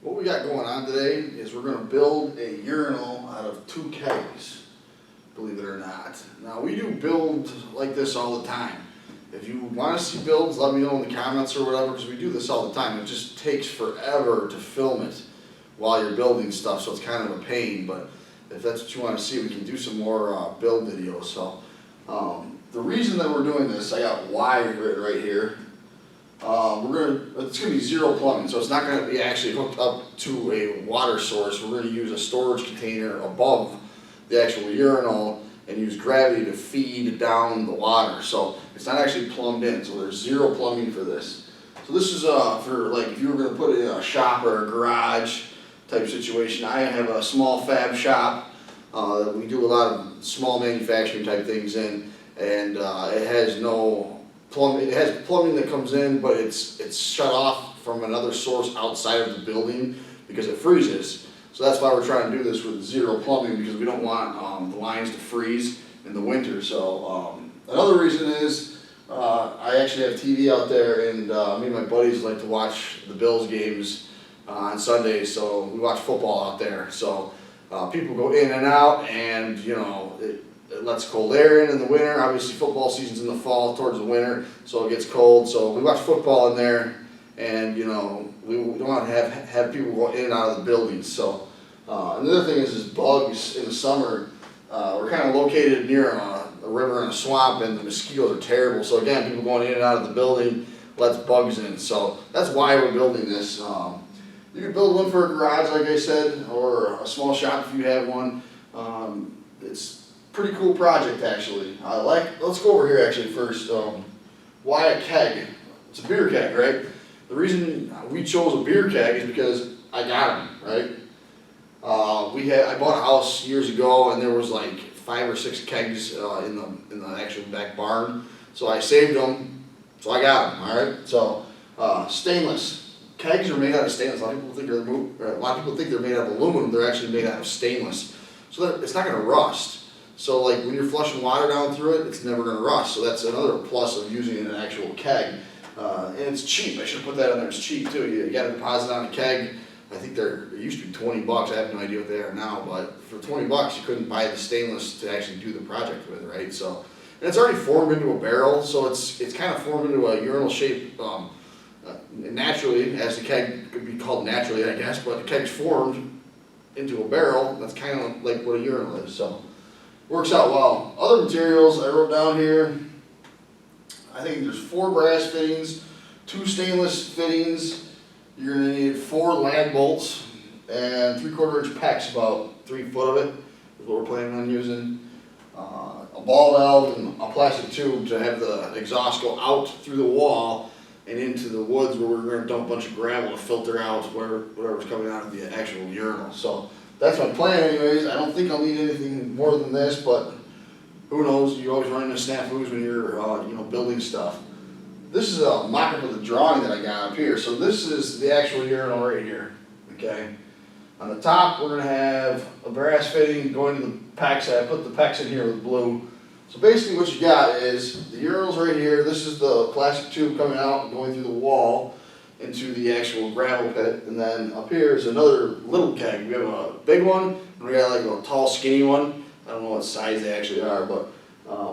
What we got going on today is we're going to build a urinal out of 2 kegs, believe it or not. Now we do builds like this all the time. If you want to see builds, let me know in the comments or whatever, because we do this all the time. It just takes forever to film it while you're building stuff, so it's kind of a pain. But if that's what you want to see, we can do some more build videos. So the reason that we're doing this, I got why written right here. It's gonna be zero plumbing, so it's not gonna be actually hooked up to a water source. We're gonna use a storage container above the actual urinal and use gravity to feed down the water. So it's not actually plumbed in, so there's zero plumbing for this. So this is for like if you were gonna put it in a shop or a garage type situation. I have a small fab shop that we do a lot of small manufacturing type things in, and it has no plumbing. It has plumbing that comes in, but it's shut off from another source outside of the building because it freezes. So that's why we're trying to do this with zero plumbing, because we don't want the lines to freeze in the winter. So another reason is I actually have TV out there, and me and my buddies like to watch the Bills games on Sundays. So we watch football out there. So people go in and out, and you know it lets cold air in the winter. Obviously football season's in the fall towards the winter, so it gets cold. So we watch football in there, and you know we don't want to have people go in and out of the buildings. So another thing is bugs in the summer. We're kind of located near a river and a swamp, and the mosquitoes are terrible. So again, people going in and out of the building lets bugs in. So that's why we're building this. You can build one for a garage, like I said, or a small shop if you have one. It's pretty cool project actually. Let's go over here actually first. Why a keg? It's a beer keg, right? The reason we chose a beer keg is because I got them, right? I bought a house years ago, and there was like 5 or 6 kegs in the actual back barn. So I saved them, so I got them. All right. So stainless kegs are made out of stainless. A lot of people think they're made out of aluminum. They're actually made out of stainless, so that it's not going to rust. So like when you're flushing water down through it, it's never going to rust. So that's another plus of using an actual keg. And it's cheap. I should put that in there. It's cheap too. You got to deposit on a keg. I think it used to be 20 bucks. I have no idea what they are now, but for 20 bucks you couldn't buy the stainless to actually do the project with, right? So, and it's already formed into a barrel, so it's kind of formed into a urinal shape naturally, as the keg could be called naturally, I guess, but the keg's formed into a barrel. That's kind of like what a urinal is. So works out well. Other materials I wrote down here, I think there's 4 brass fittings, 2 stainless fittings. You're going to need 4 lag bolts and 3/4 inch pecs, about 3 foot of it is what we're planning on using. A ball valve and a plastic tube to have the exhaust go out through the wall and into the woods, where we're going to dump a bunch of gravel to filter out whatever's coming out of the actual urinal. So that's my plan anyways. I don't think I'll need anything more than this, but who knows? You always run into snafus when you're building stuff. This is a mock-up of the drawing that I got up here. So this is the actual urinal right here, okay? On the top, we're going to have a brass fitting going to the pecs. I put the pecs in here with blue. So basically what you got is the urinal's right here. This is the plastic tube coming out and going through the wall into the actual gravel pit. And then up here is another little keg. We have a big one, and we got like a tall, skinny one. I don't know what size they actually are, but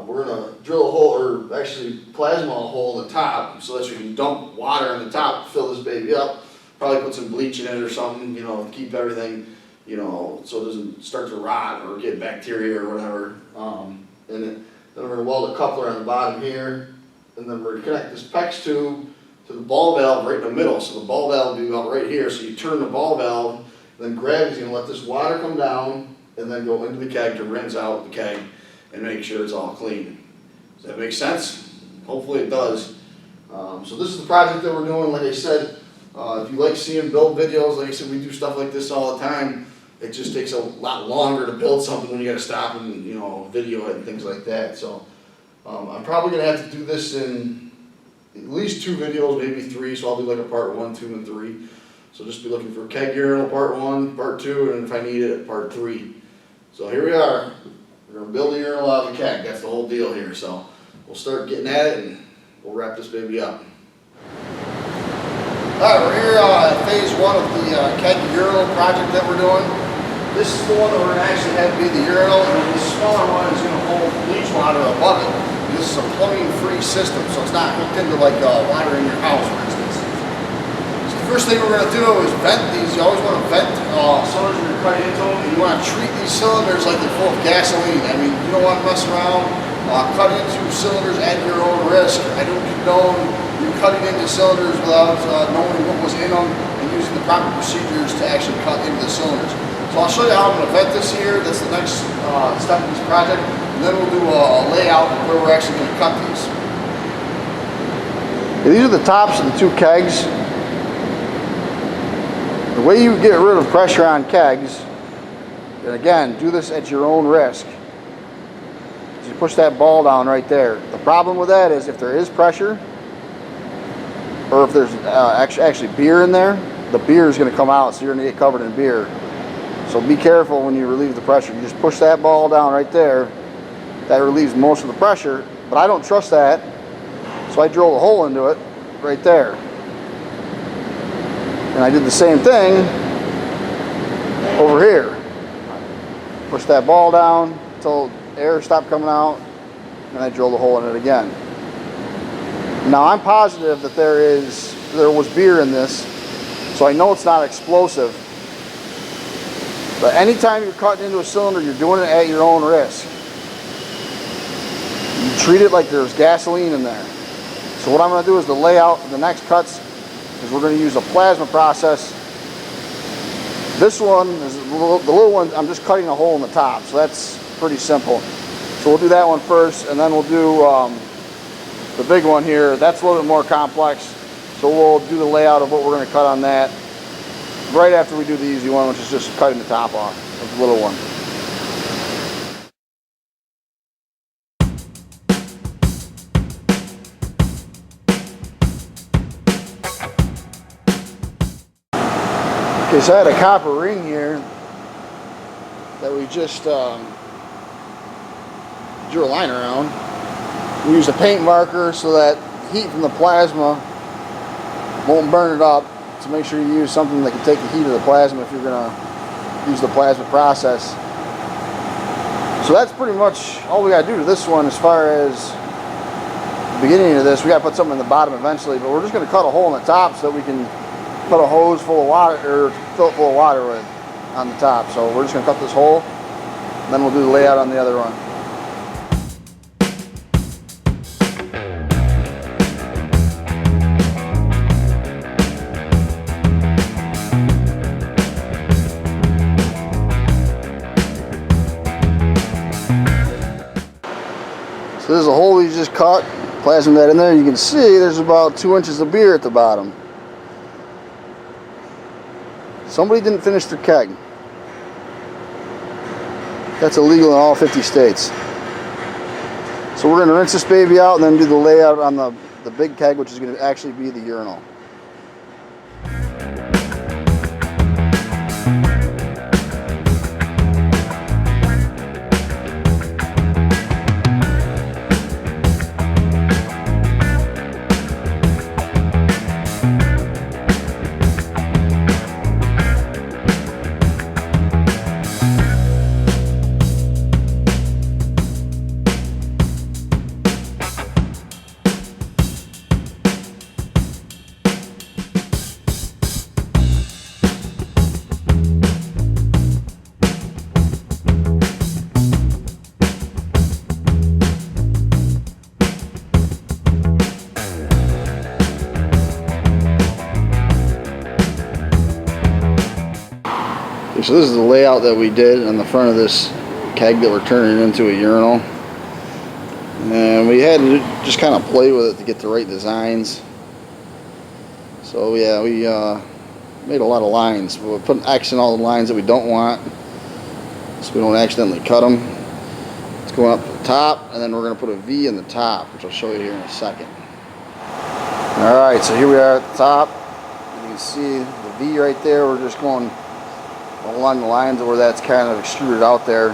we're going to drill a hole, or actually plasma a hole in the top, so that you can dump water on the top, fill this baby up, probably put some bleach in it or something, keep everything, so it doesn't start to rot or get bacteria or whatever. And then we're going to weld a coupler on the bottom here, and then we're going to connect this PEX tube to the ball valve right in the middle. So the ball valve will be about right here, so you turn the ball valve, and then gravity's going to let this water come down and then go into the keg to rinse out the keg and make sure it's all clean. Does that make sense? Hopefully it does. So this is the project that we're doing. Like I said, if you like seeing build videos, like I said, we do stuff like this all the time. It just takes a lot longer to build something when you got to stop and video it and things like that. So I'm probably going to have to do this in at least 2 videos, maybe 3. So I'll do like a part 1, 2, and 3. So just be looking for keg urinal part 1, part 2, and if I need it, part 3. So here we are. We're going to build a urinal out of a keg. That's the whole deal here. So we'll start getting at it, and we'll wrap this baby up. Alright, we're here at phase one of the keg urinal project that we're doing. This is the one that we're going to actually have be the urinal, and the smaller one is going to hold bleach water above it. This is a plumbing-free system, so it's not hooked into like water in your house, for instance. So the first thing we're going to do is vent these. You always want to vent cylinders when you're cutting into them, and you want to treat these cylinders like they're full of gasoline. I mean, you don't want to mess around cutting into cylinders at your own risk. I don't condone you cutting into cylinders without knowing what was in them and using the proper procedures to actually cut into the cylinders. So I'll show you how I'm going to vent this here. That's the next step of this project. And then we'll do a layout of where we're actually going to cut these. These are the tops of the two kegs. The way you get rid of pressure on kegs, and again, do this at your own risk. You push that ball down right there. The problem with that is if there is pressure, or if there's actually beer in there, the beer is going to come out, so you're going to get covered in beer. So be careful when you relieve the pressure. You just push that ball down right there. That relieves most of the pressure, but I don't trust that, so I drilled a hole into it right there. And I did the same thing over here. Push that ball down until air stopped coming out, and I drilled a hole in it again. Now I'm positive that there was beer in this, so I know it's not explosive. But anytime you're cutting into a cylinder, you're doing it at your own risk. You treat it like there's gasoline in there. So what I'm going to do is the layout for the next cuts is we're going to use a plasma process. This one is the little one. I'm just cutting a hole in the top, so that's pretty simple. So we'll do that one first, and then we'll do the big one here. That's a little bit more complex, so we'll do the layout of what we're going to cut on that right after we do the easy one, which is just cutting the top off of the little one. Okay, so I had a copper ring here that we just drew a line around. We used a paint marker so that heat from the plasma won't burn it up. So make sure you use something that can take the heat of the plasma if you're going to use the plasma process. So that's pretty much all we got to do to this one as far as the beginning of this. We got to put something in the bottom eventually, but we're just going to cut a hole in the top so that we can put a hose full of water, or fill it full of water with on the top. So we're just going to cut this hole, and then we'll do the layout on the other one. So this is a hole we just cut, plasma that in there. You can see there's about 2 inches of beer at the bottom. Somebody didn't finish their keg. That's illegal in all 50 states. So we're going to rinse this baby out and then do the layout on the big keg, which is going to actually be the urinal. So this is the layout that we did on the front of this keg that we're turning into a urinal. And we had to just kind of play with it to get the right designs. So yeah, we made a lot of lines. We'll put an X in all the lines that we don't want, so we don't accidentally cut them. It's going up to the top, and then we're going to put a V in the top, which I'll show you here in a second. Alright, so here we are at the top. You can see the V right there. We're just going along the lines of where that's kind of extruded out there.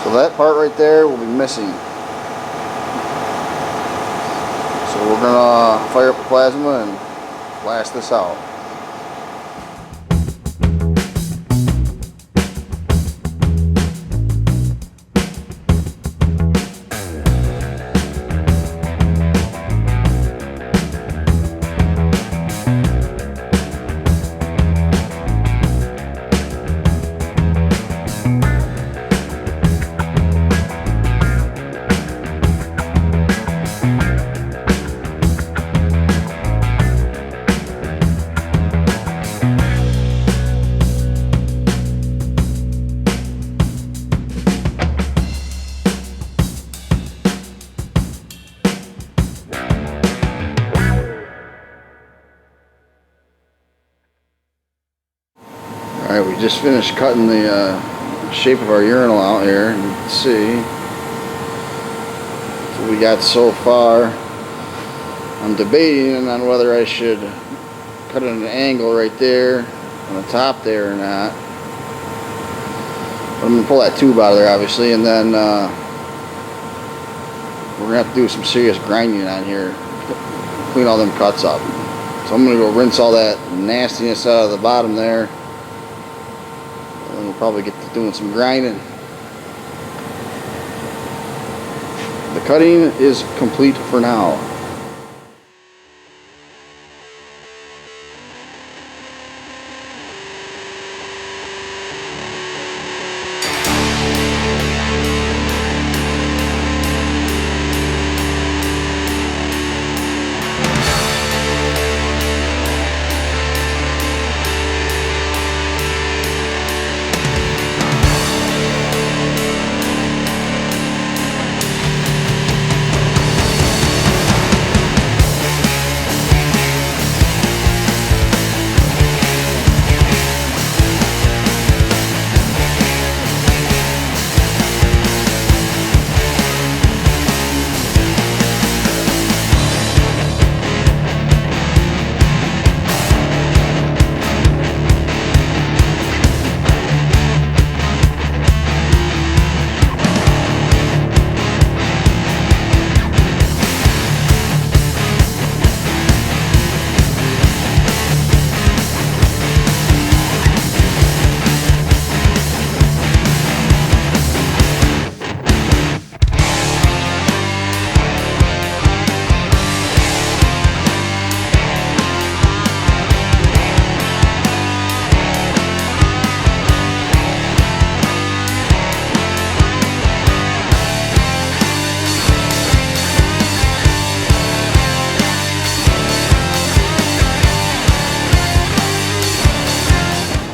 So that part right there will be missing. So we're gonna fire up the plasma and blast this out. Alright, we just finished cutting the shape of our urinal out here. You can see what we got so far. I'm debating on whether I should cut it at an angle right there on the top there or not. But I'm going to pull that tube out of there obviously, and then we're going to have to do some serious grinding on here. Clean all them cuts up. So I'm going to go rinse all that nastiness out of the bottom there. And we'll probably get to doing some grinding. The cutting is complete for now.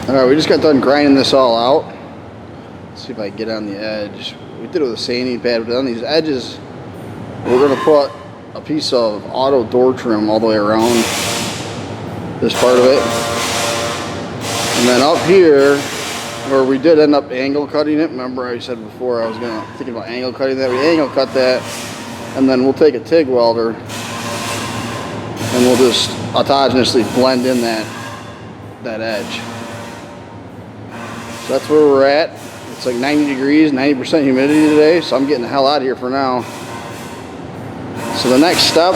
Alright, we just got done grinding this all out. Let's see if I can get on the edge. We did it with a sanding pad, but on these edges, we're going to put a piece of auto door trim all the way around this part of it. And then up here, where we did end up angle cutting it, remember I said before I was thinking about angle cutting that, we angle cut that, and then we'll take a TIG welder and we'll just autogenously blend in that edge. So that's where we're at. It's like 90 degrees, 90% humidity today, so I'm getting the hell out of here for now. So the next step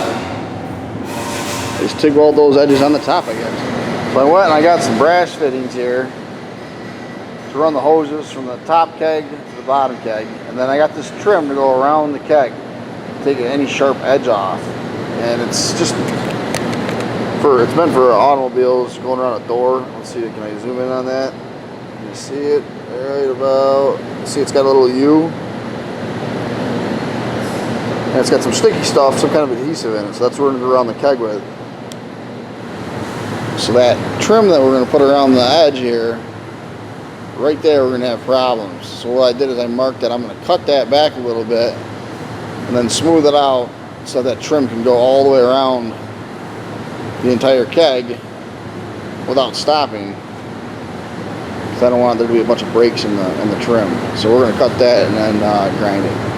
is TIG weld those edges on the top, I guess. So I went and I got some brass fittings here to run the hoses from the top keg to the bottom keg. And then I got this trim to go around the keg, taking any sharp edge off. And it's meant for automobiles going around a door. Let's see, can I zoom in on that? Can you see it? Right about, see it's got a little U. And it's got some sticky stuff, some kind of adhesive in it. So that's what we're going to go around the keg with. So that trim that we're going to put around the edge here, right there we're going to have problems. So what I did is I marked that I'm going to cut that back a little bit and then smooth it out so that trim can go all the way around the entire keg without stopping, because I don't want there to be a bunch of breaks in the trim. So we're going to cut that and then grind it.